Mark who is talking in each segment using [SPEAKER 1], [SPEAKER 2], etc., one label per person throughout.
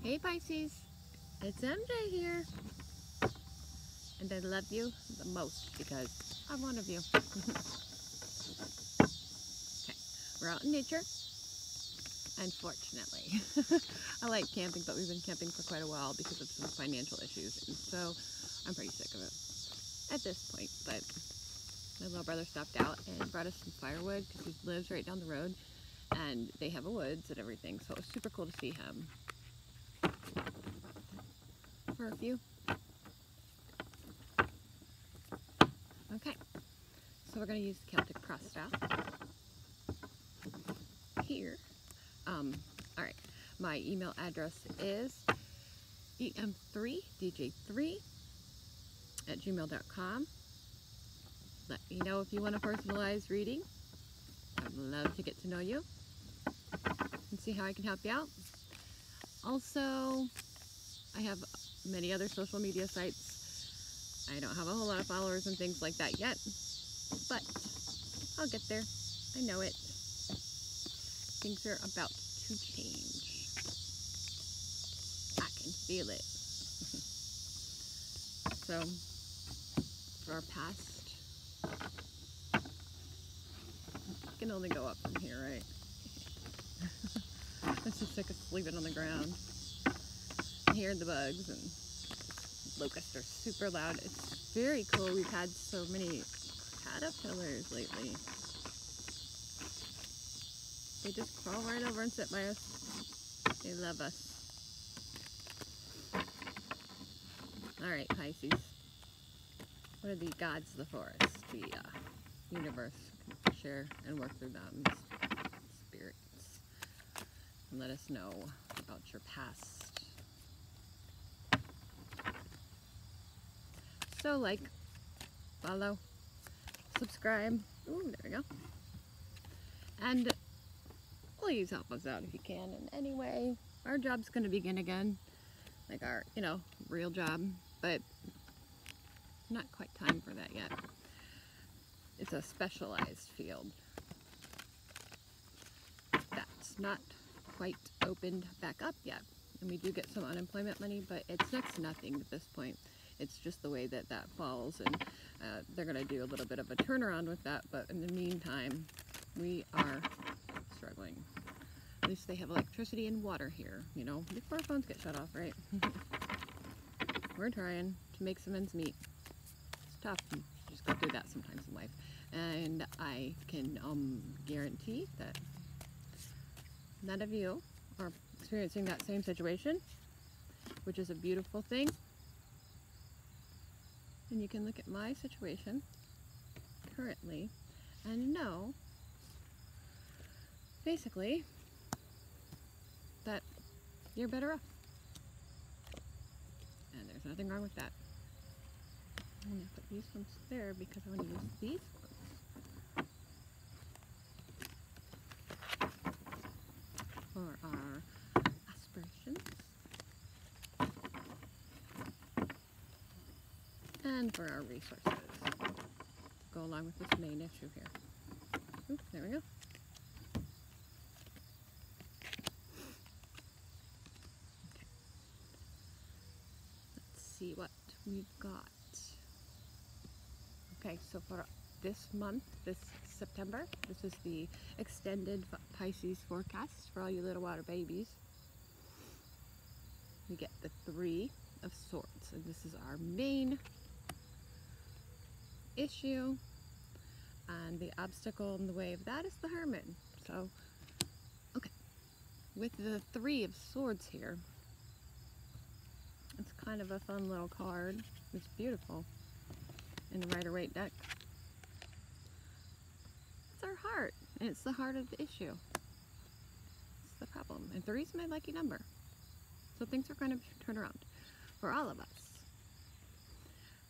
[SPEAKER 1] Hey Pisces, it's MJ here, and I love you the most because I'm one of you. Okay, we're out in nature, unfortunately. I like camping, but we've been camping for quite a while because of some financial issues, and so I'm pretty sick of it at this point. But my little brother stopped out and brought us some firewood because he lives right down the road, and they have a woods and everything, so it was super cool to see him for a few. Okay, so we're going to use the Celtic cross style here. Alright, my email address is em3dj3@gmail.com. Let me know if you want a personalized reading. I'd love to get to know you and see how I can help you out. Also, I have many other social media sites. I don't have a whole lot of followers and things like that yet, but I'll get there. I know it. Things are about to change. I can feel it. So, for our past, I can only go up from here, right? It's just sick of sleeping on the ground. Hearing the bugs and locusts are super loud. It's very cool. We've had so many caterpillars lately. They just crawl right over and sit by us. They love us. Alright, Pisces. What are the gods of the forest? The universe. Share and work through them. Spirits. And let us know about your past. So like, follow, subscribe. Ooh, there we go. And please help us out if you can in any way. Our job's going to begin again. Like our, real job. But not quite time for that yet. It's a specialized field. That's not quite opened back up yet. And we do get some unemployment money, but it's next to nothing at this point. It's just the way that falls, and they're going to do a little bit of a turnaround with that, but in the meantime, we are struggling. At least they have electricity and water here, before our phones get shut off, right? We're trying to make some ends meet. It's tough. You just go through that sometimes in life. And I can guarantee that none of you are experiencing that same situation, which is a beautiful thing. And you can look at my situation currently and know, basically, that you're better off. And there's nothing wrong with that. I'm going to put these ones there because I want to use these ones for our aspirations. And for our resources to go along with this main issue here. Oops, there we go. Okay. Let's see what we've got. Okay, so for this month, this September, this is the extended Pisces forecast for all you little water babies. We get the Three of Swords, and this is our main issue, and the obstacle in the way of that is the Hermit. So, okay, with the Three of Swords here, it's kind of a fun little card. It's beautiful in the Rider-Waite deck. It's our heart, and it's the heart of the issue. It's the problem, and 3 is my lucky number. So things are going to turn around for all of us.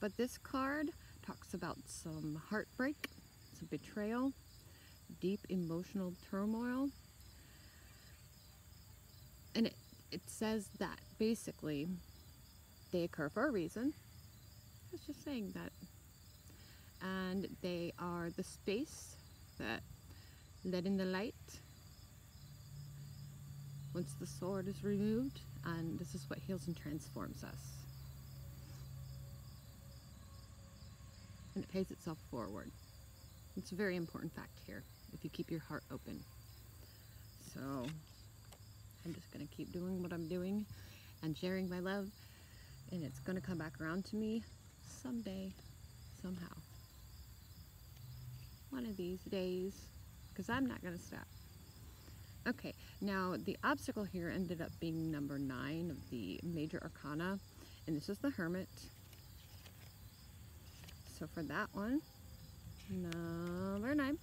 [SPEAKER 1] But this card talks about some heartbreak, some betrayal, deep emotional turmoil. And it says that basically they occur for a reason. It's just saying that. And they are the space that let in the light once the sword is removed, and this is what heals and transforms us. And it pays itself forward. It's a very important fact here, if you keep your heart open. So I'm just going to keep doing what I'm doing and sharing my love, and it's going to come back around to me someday, somehow. One of these days, because I'm not going to stop. Okay, now the obstacle here ended up being number 9 of the major arcana, and this is the Hermit. So for that one, number 9.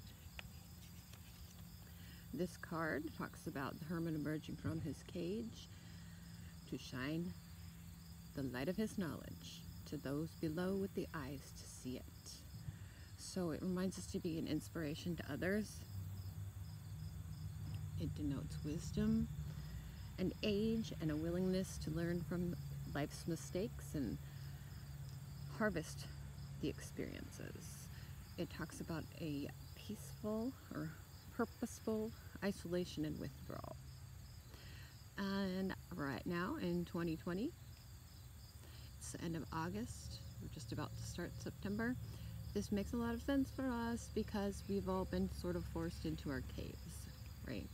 [SPEAKER 1] This card talks about the Hermit emerging from his cage to shine the light of his knowledge to those below with the eyes to see it. So it reminds us to be an inspiration to others. It denotes wisdom and age and a willingness to learn from life's mistakes and harvest the experiences. It talks about a peaceful or purposeful isolation and withdrawal. And right now in 2020, it's the end of August, we're just about to start September. This makes a lot of sense for us because we've all been sort of forced into our caves, right?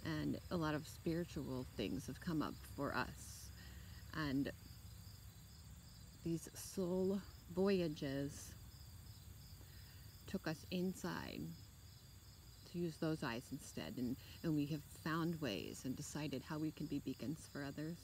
[SPEAKER 1] And a lot of spiritual things have come up for us. And these soul voyages took us inside to use those eyes instead, and we have found ways and decided how we can be beacons for others.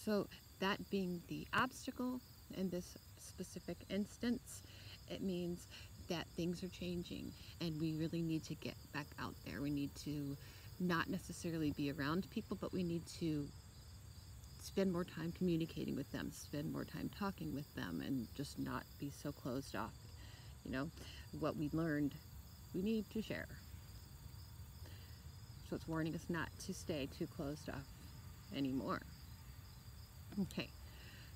[SPEAKER 1] So that being the obstacle in this specific instance, it means that things are changing and we really need to get back out there. We need to not necessarily be around people, but we need to spend more time communicating with them, spend more time talking with them, and just not be so closed off. You know, what we learned, we need to share. So it's warning us not to stay too closed off anymore. Okay,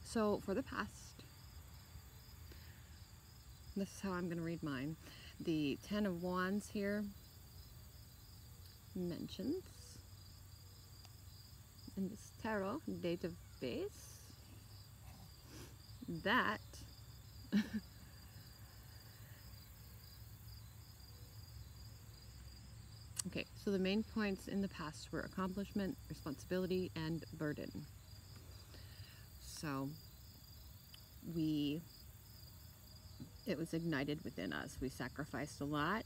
[SPEAKER 1] so for the past, this is how I'm going to read mine. The 10 of Wands here mentions in this tarot date of base that okay, so the main points in the past were accomplishment, responsibility, and burden. So it was ignited within us. We sacrificed a lot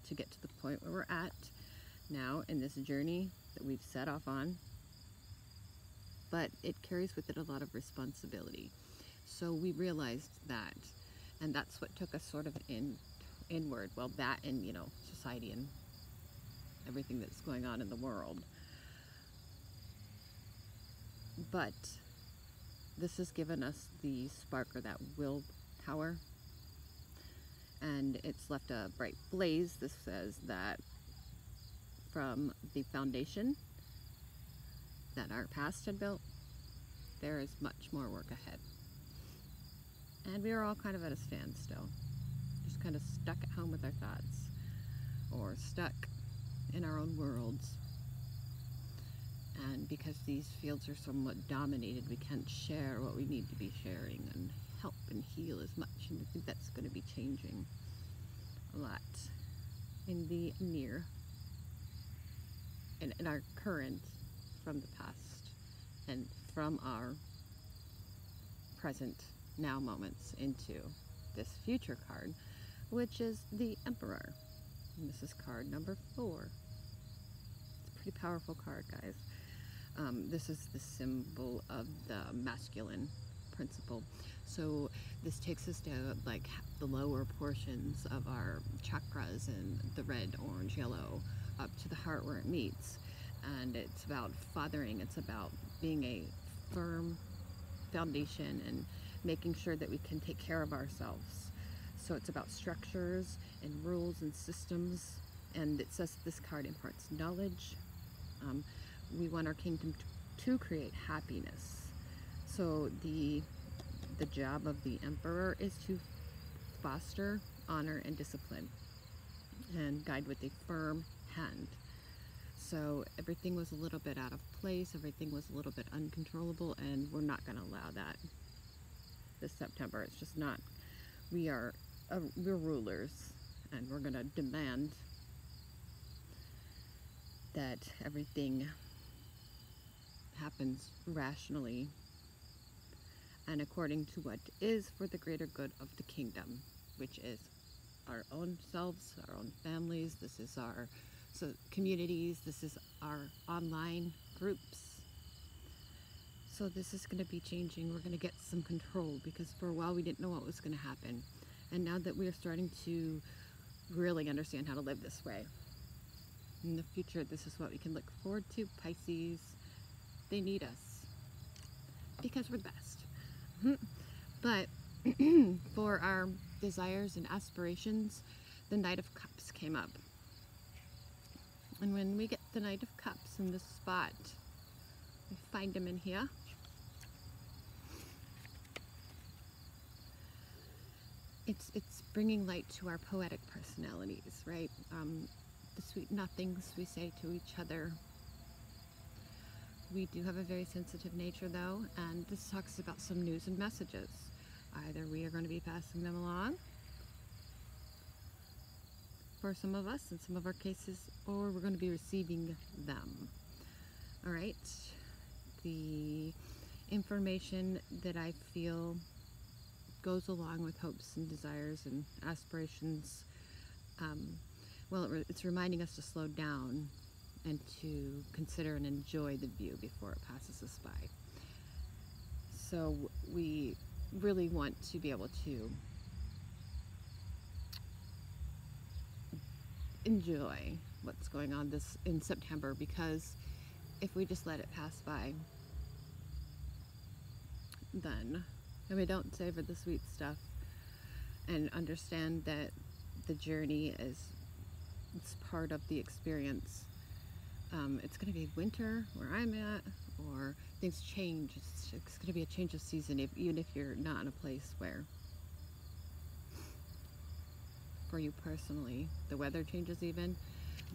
[SPEAKER 1] to get to the point where we're at now in this journey that we've set off on, but it carries with it a lot of responsibility. So we realized that, and that's what took us sort of inward. Well, that and, you know, society and everything that's going on in the world. But this has given us the spark, or that willpower, and it's left a bright blaze. This says that from the foundation that our past had built, there is much more work ahead. And we are all kind of at a standstill, just kind of stuck at home with our thoughts, or stuck in our own worlds. And because these fields are somewhat dominated, we can't share what we need to be sharing and help and heal as much. And I think that's going to be changing a lot in the near, in our current, from the past, and from our present now moments into this future card, which is the Emperor. And this is card number 4. It's a pretty powerful card, guys. This is the symbol of the masculine principle. So this takes us to like the lower portions of our chakras, and the red, orange, yellow, up to the heart where it meets. And it's about fathering. It's about being a firm foundation and making sure that we can take care of ourselves. So it's about structures and rules and systems. And it says this card imparts knowledge. We want our kingdom to create happiness. So the job of the Emperor is to foster honor and discipline, and guide with a firm hand. So everything was a little bit out of place, everything was a little bit uncontrollable, and we're not going to allow that this September. It's just not. We're rulers, and we're going to demand that everything happens rationally and according to what is for the greater good of the kingdom, which is our own selves, our own families. This is our communities. This is our online groups. So this is going to be changing. We're going to get some control, because for a while we didn't know what was going to happen. And now that we are starting to really understand how to live this way, in the future, this is what we can look forward to. Pisces, they need us because we're the best. But for our desires and aspirations, the Knight of Cups came up. And when we get the Knight of Cups in this spot, we find him in here. It's bringing light to our poetic personalities, right? The sweet nothings we say to each other. We do have a very sensitive nature, though, and this talks about some news and messages. Either we are going to be passing them along for some of us, in some of our cases, or we're going to be receiving them. All right? The information that I feel goes along with hopes and desires and aspirations, well, it's reminding us to slow down and to consider and enjoy the view before it passes us by. So we really want to be able to enjoy what's going on in September, because if we just let it pass by, then, and we don't savor the sweet stuff and understand that the journey it's part of the experience. It's going to be winter where I'm at, or things change. It's going to be a change of season, even if you're not in a place where, for you personally, the weather changes even,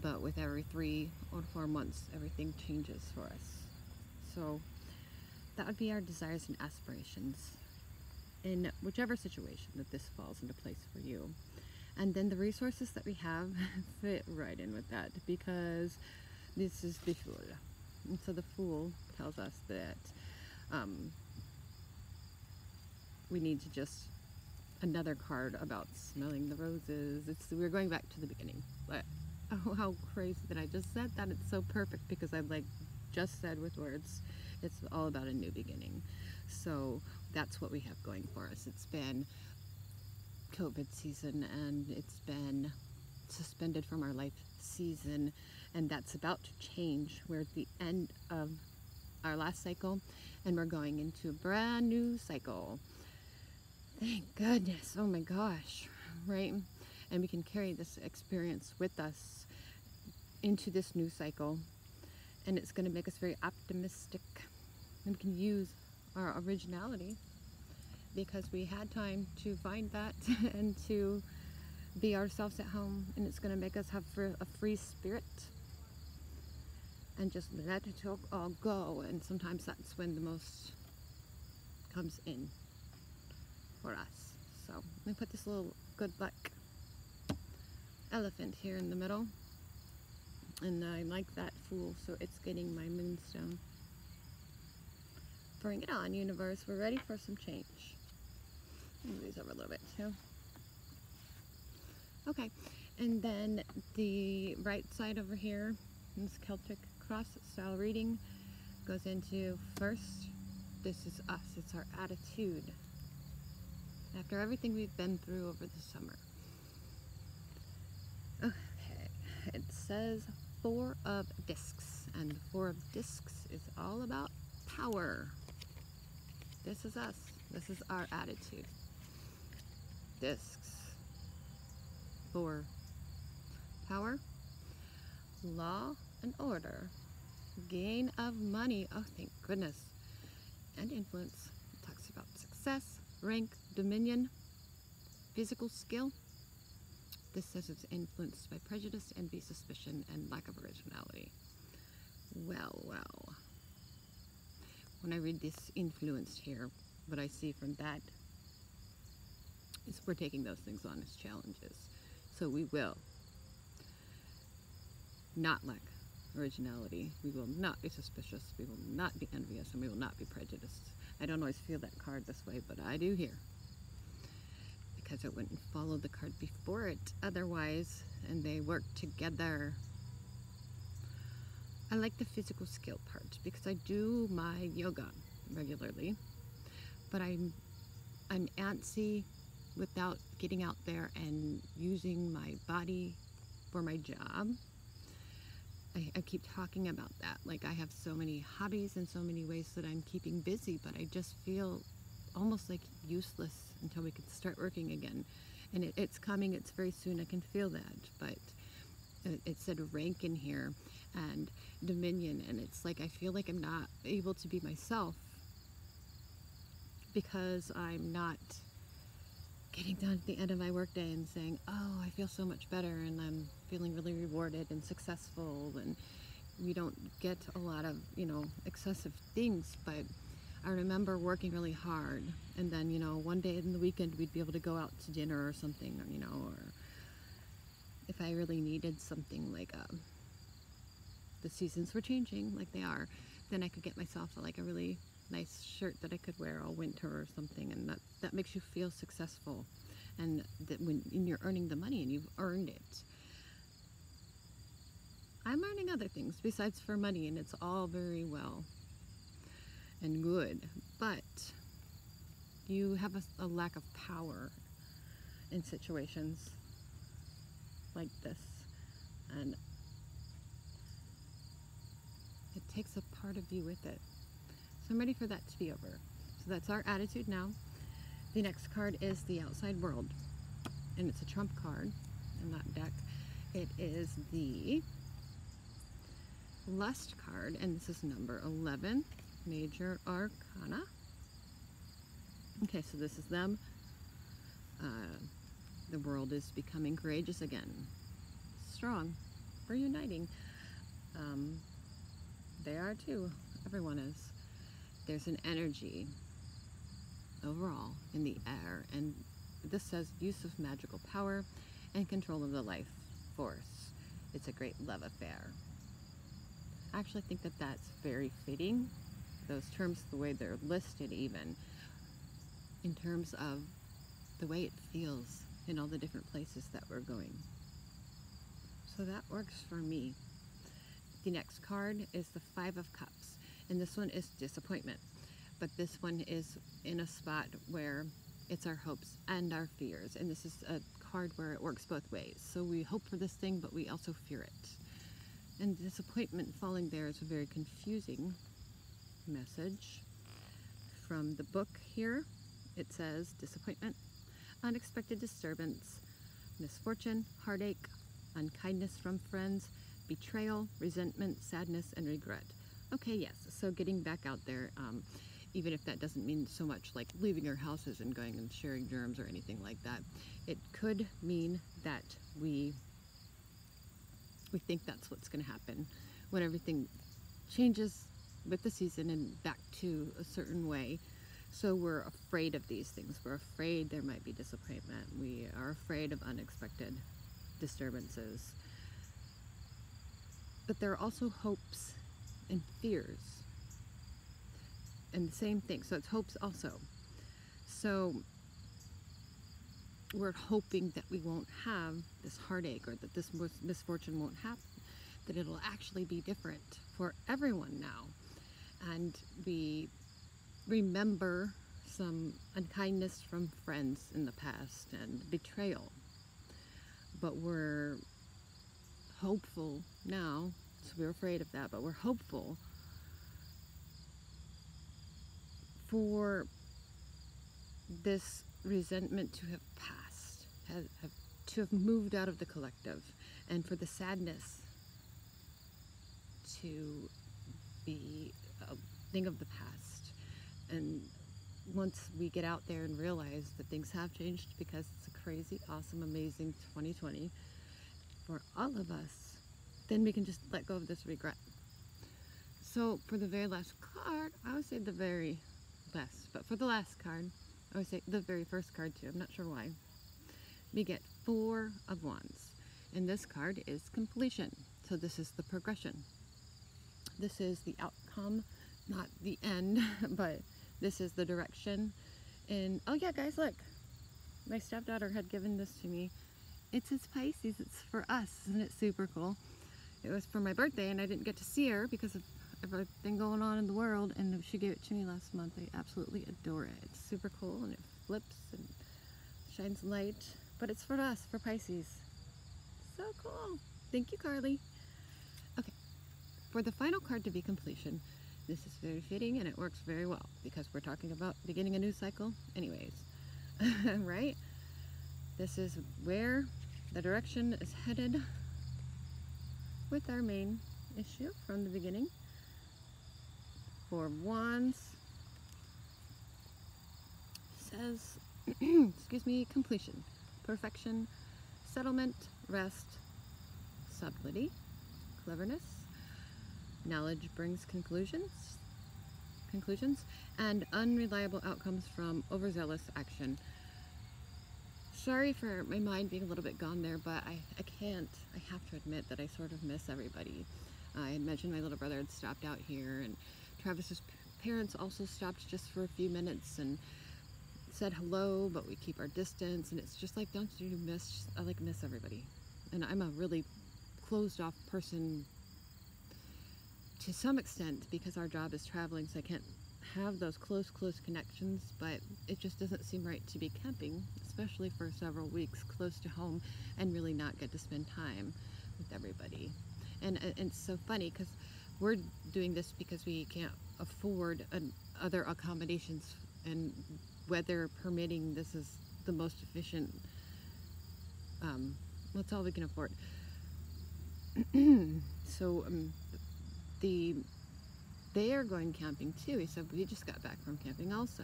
[SPEAKER 1] but with every 3 or 4 months, everything changes for us. So that would be our desires and aspirations in whichever situation that this falls into place for you. And then the resources that we have fit right in with that, because this is the Fool. And so the Fool tells us that we need to just, another card about smelling the roses. We're going back to the beginning. But oh, how crazy that I just said that. It's so perfect, because I've just said with words, it's all about a new beginning. So that's what we have going for us. It's been COVID season, and it's been suspended from our life season, and that's about to change. We're at the end of our last cycle, and we're going into a brand new cycle. Thank goodness. Oh my gosh, right? And we can carry this experience with us into this new cycle, and it's going to make us very optimistic, and we can use our originality, because we had time to find that and to be ourselves at home, and it's going to make us have a free spirit and just let it all go. And sometimes that's when the most comes in for us. So let me put this little good luck elephant here in the middle, and I like that Fool, so it's getting my moonstone. Bring it on, universe. We're ready for some change. Move these over a little bit too. Okay, and then the right side over here, this Celtic cross style reading, goes into first, this is us. It's our attitude after everything we've been through over the summer. Okay, it says 4 of Discs, and the 4 of Discs is all about power. This is us. This is our attitude. Discs. 4. Power, law and order, gain of money, oh thank goodness, and influence. It talks about success, rank, dominion, physical skill. This says it's influenced by prejudice, envy, suspicion, and lack of originality. Well, well. When I read this influenced here, what I see from that is we're taking those things on as challenges. So we will not lack originality. We will not be suspicious. We will not be envious, and we will not be prejudiced. I don't always feel that card this way, but I do here. Because it wouldn't follow the card before it otherwise, and they work together. I like the physical skill part because I do my yoga regularly, but I'm antsy without getting out there and using my body for my job. I keep talking about that. Like, I have so many hobbies and so many ways that I'm keeping busy, but I just feel almost like useless until we can start working again. And it's coming, it's very soon, I can feel that. But it said rank in here and dominion, and it's like I feel like I'm not able to be myself because I'm not getting down at the end of my workday and saying, oh, I feel so much better and I'm feeling really rewarded and successful. And we don't get a lot of, excessive things, but I remember working really hard, and then, one day in the weekend we'd be able to go out to dinner or something, or if I really needed something like the seasons were changing like they are, then I could get myself like a really nice shirt that I could wear all winter or something, and that makes you feel successful, and that when you're earning the money and you've earned it. I'm earning other things besides for money, and it's all very well and good, but you have a lack of power in situations like this, and it takes a part of you with it. So I'm ready for that to be over. So that's our attitude now. The next card is the outside world, and it's a trump card in that deck. It is the lust card, and this is number 11, major arcana. Okay, so this is them. The world is becoming courageous again. Strong. We're uniting. They are too. Everyone is. There's an energy overall in the air, and this says use of magical power and control of the life force. It's a great love affair. I actually think that that's very fitting, those terms, the way they're listed, even in terms of the way it feels in all the different places that we're going. So that works for me. The next card is the 5 of Cups, and this one is disappointment, but this one is in a spot where it's our hopes and our fears, and this is a card where it works both ways. So we hope for this thing, but we also fear it. And disappointment falling there is a very confusing message. From the book here, it says disappointment, unexpected disturbance, misfortune, heartache, unkindness from friends, betrayal, resentment, sadness, and regret. Okay, yes, so getting back out there, even if that doesn't mean so much like leaving our houses and going and sharing germs or anything like that, it could mean that we think that's what's going to happen when everything changes with the season and back to a certain way. So we're afraid of these things. We're afraid there might be disappointment. We are afraid of unexpected disturbances. But there are also hopes and fears. And the same thing. So it's hopes also. So we're hoping that we won't have this heartache, or that this misfortune won't happen, that it'll actually be different for everyone now. And we remember some unkindness from friends in the past and betrayal. But we're hopeful now, so we're afraid of that, but we're hopeful for this resentment to have passed, to have moved out of the collective, and for the sadness to be a thing of the past. And once we get out there and realize that things have changed, because it's a crazy, awesome, amazing 2020 for all of us, then we can just let go of this regret. So for the very last card, I would say the very best, but for the last card, I would say the very first card too. I'm not sure why. We get 4 of Wands, and this card is completion. So this is the progression. This is the outcome, not the end, but this is the direction. And oh yeah, guys, look, my stepdaughter had given this to me. It's Pisces. It's for us. Isn't it super cool? It was for my birthday, and I didn't get to see her because of everything going on in the world, and she gave it to me last month. I absolutely adore it. It's super cool, and it flips and shines light, but it's for us, for Pisces. So cool. Thank you, Carly. Okay, for the final card to be completion, this is very fitting, and it works very well because we're talking about beginning a new cycle anyways. Right? This is where the direction is headed with our main issue from the beginning. 4 of Wands says, excuse me, completion, perfection, settlement, rest, subtlety, cleverness, knowledge brings conclusions, and unreliable outcomes from overzealous action. Sorry for my mind being a little bit gone there, but I have to admit that I sort of miss everybody. I had mentioned my little brother had stopped out here, and Travis's parents also stopped just for a few minutes and said hello, but we keep our distance, and it's just like, don't you miss, I like miss everybody. And I'm a really closed off person to some extent because our job is traveling, so I can't have those close connections, but it just doesn't seem right to be camping, especially for several weeks close to home, and really not get to spend time with everybody. And it's so funny because we're doing this because we can't afford other accommodations, and weather permitting, this is the most efficient, that's all we can afford. So they are going camping too. He said we just got back from camping also,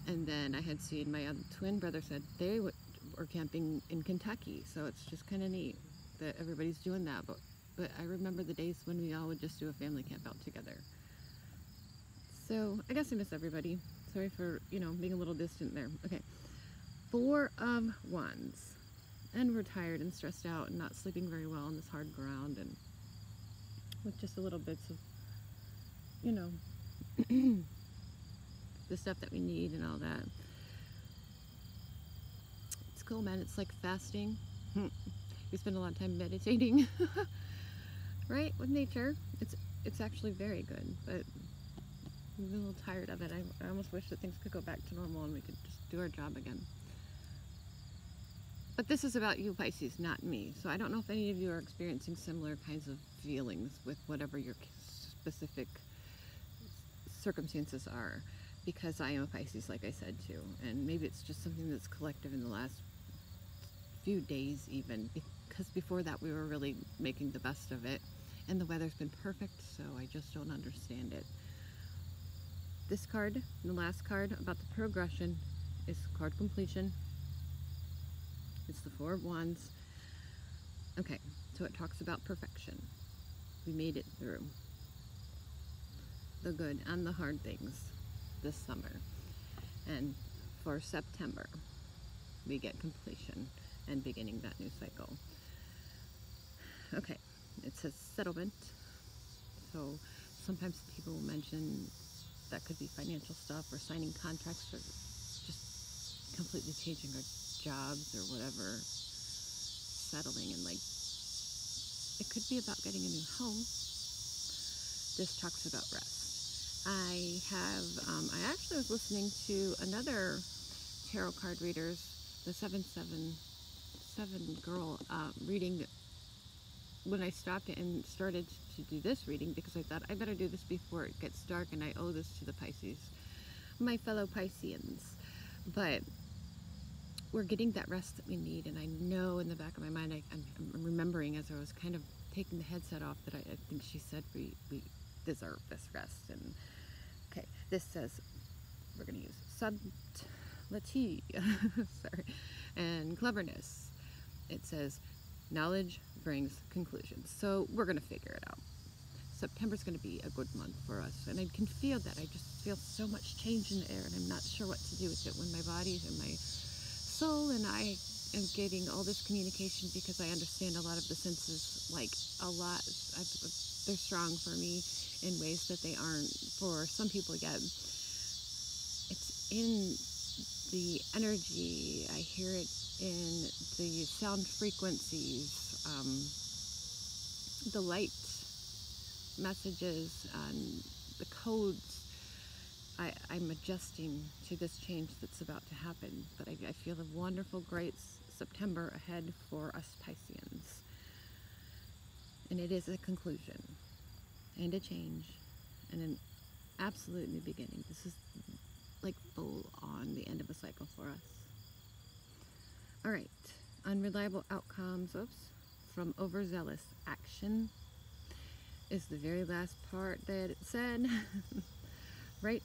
[SPEAKER 1] and then I had seen my other twin brother said they were camping in Kentucky, so it's just kind of neat that everybody's doing that. But I remember the days when we all would just do a family camp out together. So I guess I miss everybody. Sorry for, being a little distant there. Okay, 4 of Wands, and we're tired and stressed out and not sleeping very well on this hard ground, and with just a little bits of the stuff that we need and all that. It's cool, man. It's like fasting. We spend a lot of time meditating, right, with nature. It's actually very good, but I'm a little tired of it. I almost wish that things could go back to normal and we could just do our job again. But this is about you, Pisces, not me. So I don't know if any of you are experiencing similar kinds of feelings with whatever your specific circumstances are, because I am a Pisces, like I said, too. And maybe it's just something that's collective in the last few days even, because before that we were really making the best of it, and the weather's been perfect, so I just don't understand it. This card, the last card about the progression, is card completion. It's the 4 of Wands. Okay, so it talks about perfection. We made it through the good and the hard things this summer. And for September, we get completion and beginning that new cycle. Okay, it says settlement. So sometimes people will mention that could be financial stuff or signing contracts or just completely changing our jobs or whatever, settling, and like it could be about getting a new home. This talks about rest. I actually was listening to another tarot card readers, the 777 girl reading, when I stopped and started to do this reading, because I thought I better do this before it gets dark, and I owe this to the Pisces, my fellow Pisceans. But we're getting that rest that we need, and I know in the back of my mind, I'm remembering as I was kind of taking the headset off that I think she said we deserve this rest. And okay, this says we're going to use subtlety, sorry, and cleverness. It says knowledge brings conclusions, so we're going to figure it out. September's going to be a good month for us, and I can feel that. I just feel so much change in the air, and I'm not sure what to do with it when my body and my soul and I am getting all this communication, because I understand a lot of the senses, like a lot. They're strong for me in ways that they aren't for some people yet. It's in the energy. I hear it in the sound frequencies, the light messages, and the codes. I'm adjusting to this change that's about to happen, but I feel a wonderful, great September ahead for us Pisceans. And it is a conclusion, and a change, and an absolute new beginning. This is like full on the end of a cycle for us. All right, unreliable outcomes, from overzealous action is the very last part that it said, right?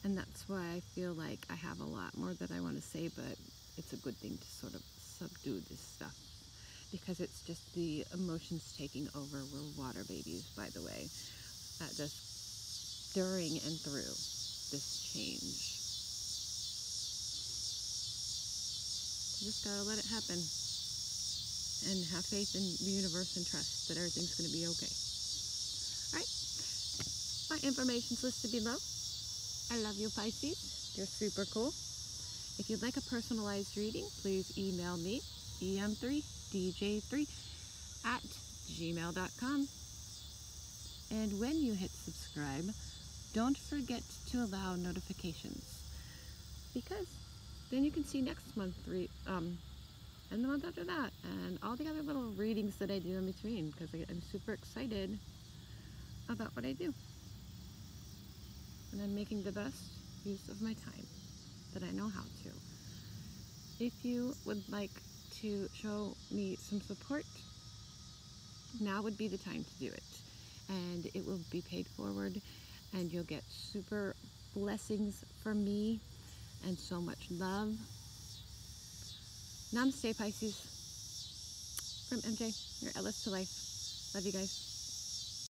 [SPEAKER 1] And that's why I feel like I have a lot more that I want to say, but it's a good thing to sort of subdue this stuff, because it's just the emotions taking over. We're water babies, by the way, just during and through this change. Just gotta let it happen and have faith in the universe and trust that everything's gonna be okay. All right, my information's listed below. I love you, Pisces. You're super cool. If you'd like a personalized reading, please email me, em3dj3@gmail.com. And when you hit subscribe, don't forget to allow notifications, because then you can see next month, and the month after that, and all the other little readings that I do in between, because I'm super excited about what I do. And I'm making the best use of my time that I know how to. If you would like to show me some support, now would be the time to do it. And it will be paid forward, and you'll get super blessings from me and so much love. Namaste, Pisces. From MJ, your Ellis to life. Love you guys.